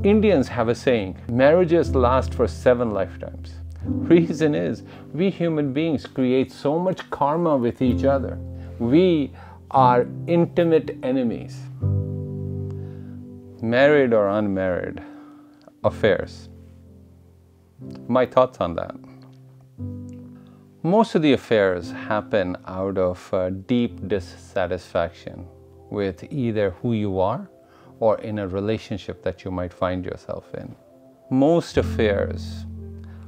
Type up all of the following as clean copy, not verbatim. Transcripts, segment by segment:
Indians have a saying, marriages last for 7 lifetimes. Reason is, we human beings create so much karma with each other. We are intimate enemies. Married or unmarried affairs. My thoughts on that. Most of the affairs happen out of deep dissatisfaction with either who you are or in a relationship that you might find yourself in. Most affairs,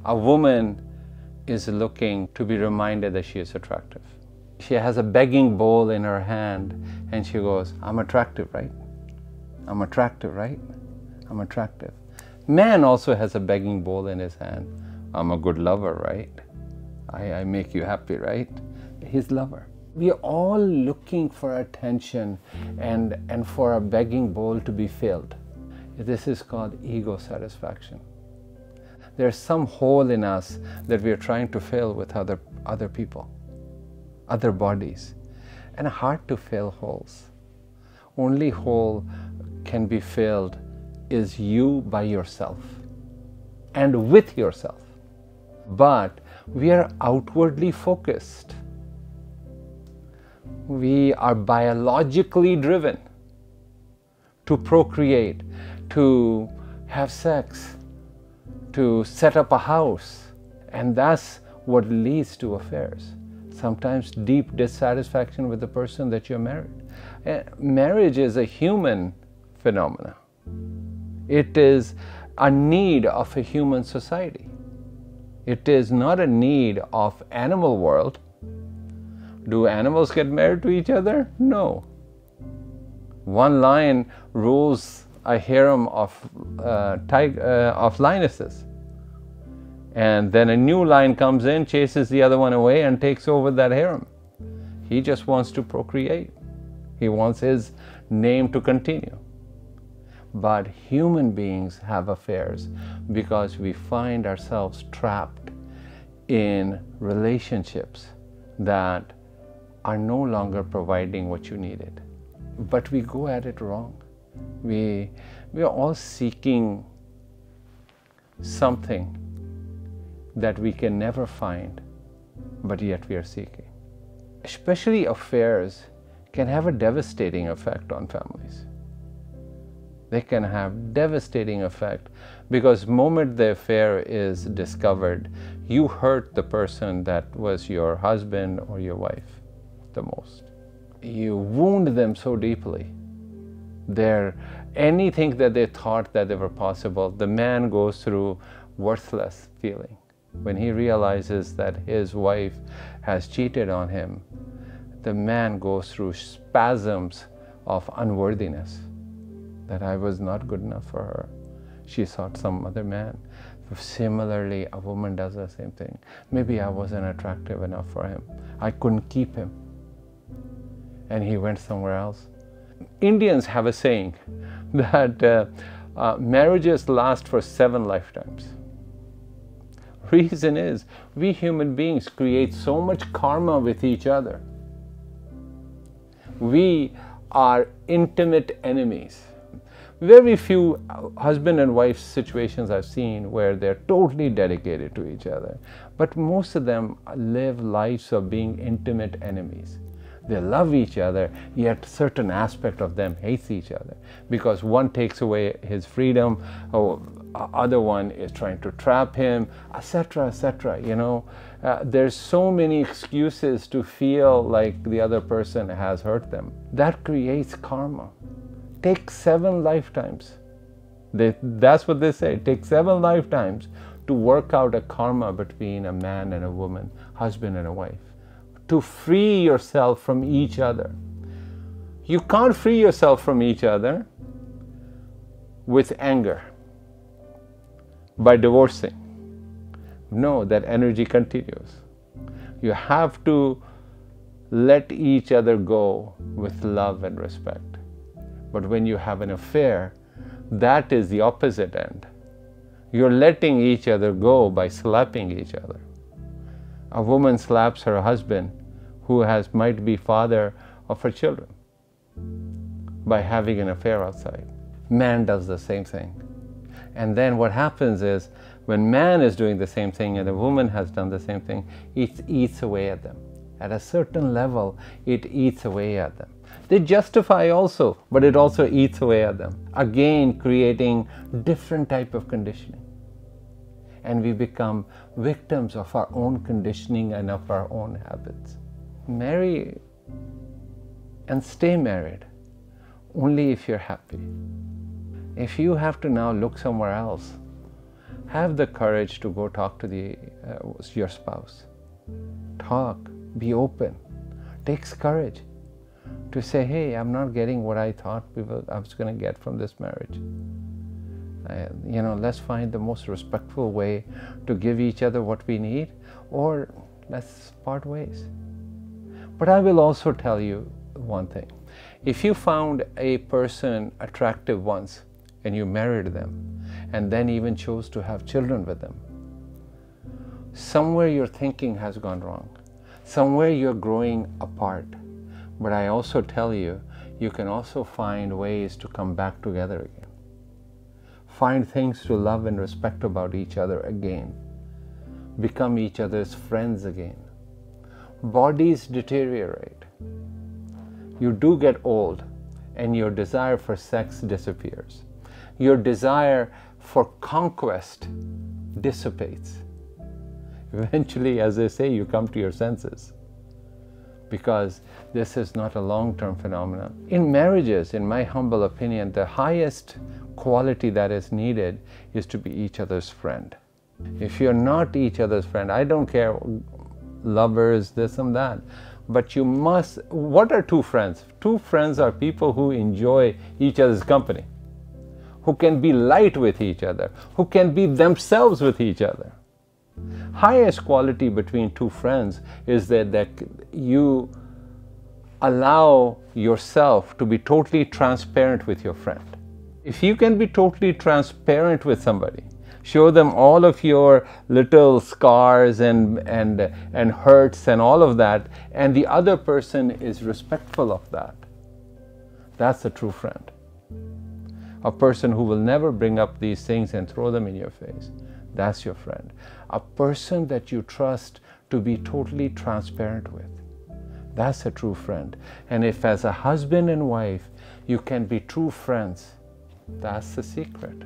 a woman is looking to be reminded that she is attractive. She has a begging bowl in her hand and she goes, I'm attractive, right? I'm attractive, right? I'm attractive. Man also has a begging bowl in his hand. I'm a good lover, right? I make you happy, right? His lover. We are all looking for attention and for a begging bowl to be filled. This is called ego satisfaction. There's some hole in us that we are trying to fill with other people, other bodies, and hard to fill holes. Only hole can be filled is you by yourself and with yourself. But we are outwardly focused. We are biologically driven to procreate, to have sex, to set up a house, and that's what leads to affairs. Sometimes deep dissatisfaction with the person that you're married. Marriage is a human phenomenon. It is a need of a human society. It is not a need of animal world. Do animals get married to each other? No. One lion rules a harem of lionesses. And then a new lion comes in, chases the other one away and takes over that harem. He just wants to procreate. He wants his name to continue. But human beings have affairs because we find ourselves trapped in relationships that are no longer providing what you needed. But we go at it wrong. We are all seeking something that we can never find, but yet we are seeking. Especially affairs can have a devastating effect on families. They can have devastating effect because the moment the affair is discovered, you hurt the person that was your husband or your wife the most. You wound them so deeply. Anything that they thought that they were possible, the man goes through worthless feeling. When he realizes that his wife has cheated on him, the man goes through spasms of unworthiness. That I was not good enough for her. She sought some other man. Similarly, a woman does the same thing. Maybe I wasn't attractive enough for him. I couldn't keep him. And he went somewhere else. Indians have a saying that marriages last for 7 lifetimes. Reason is, we human beings create so much karma with each other. We are intimate enemies. Very few husband and wife situations I've seen where they're totally dedicated to each other. But most of them live lives of being intimate enemies. They love each other, yet certain aspect of them hates each other because one takes away his freedom, or other one is trying to trap him, etc., etc. You know, there's so many excuses to feel like the other person has hurt them. That creates karma. Take 7 lifetimes. That's what they say. Take 7 lifetimes to work out a karma between a man and a woman, husband and a wife, to free yourself from each other. You can't free yourself from each other with anger, by divorcing. No, that energy continues. You have to let each other go with love and respect. But when you have an affair, that is the opposite end. You're letting each other go by slapping each other. A woman slaps her husband, who might be father of her children, by having an affair outside. Man does the same thing. And then what happens is, when man is doing the same thing and the woman has done the same thing, it eats away at them. At a certain level, it eats away at them. They justify also, but it also eats away at them. Again, creating different type of conditioning. And we become victims of our own conditioning and of our own habits. Marry and stay married only if you're happy. If you have to now look somewhere else, have the courage to go talk to your spouse. Talk, be open. Takes courage to say, hey, I'm not getting what I thought I was going to get from this marriage. Let's find the most respectful way to give each other what we need, or let's part ways. But I will also tell you one thing. If you found a person attractive once and you married them and then even chose to have children with them, somewhere your thinking has gone wrong. Somewhere you're growing apart. But I also tell you, you can also find ways to come back together again. Find things to love and respect about each other again. Become each other's friends again. Bodies deteriorate. You do get old and your desire for sex disappears. Your desire for conquest dissipates. Eventually, as they say, you come to your senses, because this is not a long-term phenomenon. In marriages, in my humble opinion, the highest quality that is needed is to be each other's friend. If you're not each other's friend, I don't care, lovers, this and that, but you must. What are two friends? Two friends are people who enjoy each other's company, who can be light with each other, who can be themselves with each other. Highest quality between two friends is that you allow yourself to be totally transparent with your friend. If you can be totally transparent with somebody, show them all of your little scars and hurts and all of that, and the other person is respectful of that, that's a true friend. A person who will never bring up these things and throw them in your face, that's your friend. A person that you trust to be totally transparent with, that's a true friend. And if as a husband and wife you can be true friends, that's the secret.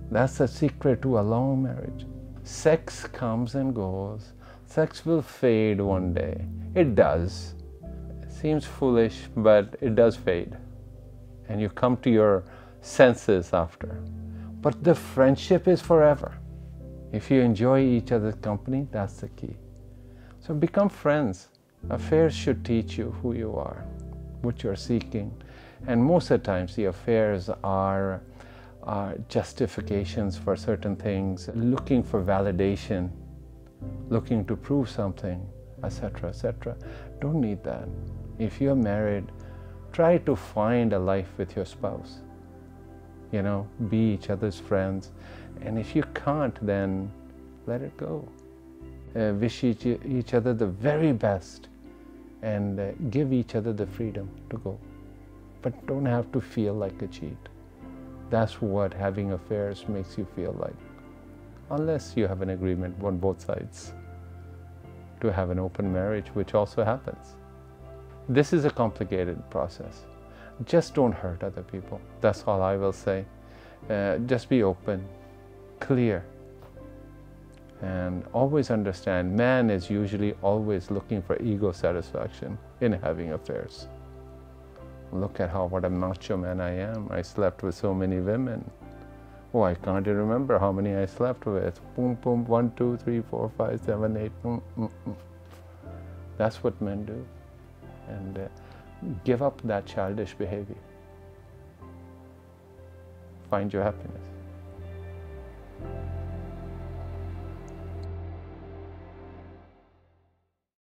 That's the secret to a long marriage. Sex comes and goes. Sex will fade one day. It does. It seems foolish, but it does fade. And you come to your senses after. But the friendship is forever. If you enjoy each other's company, that's the key. So become friends. Affairs should teach you who you are, what you're seeking. And most of the times the affairs are justifications for certain things, looking for validation, looking to prove something, etc., etc. Don't need that. If you're married, try to find a life with your spouse. Be each other's friends. And if you can't, then let it go. Wish each other the very best and give each other the freedom to go. But don't have to feel like a cheat. That's what having affairs makes you feel like. Unless you have an agreement on both sides to have an open marriage, which also happens. This is a complicated process. Just don't hurt other people. That's all I will say. Just be open, clear, and always understand man is usually always looking for ego satisfaction in having affairs. Look at what a macho man I am. I slept with so many women. Oh, I can't even remember how many I slept with. Boom, boom, 1, 2, 3, 4, 5, 7, 8. That's what men do. And give up that childish behavior. Find your happiness.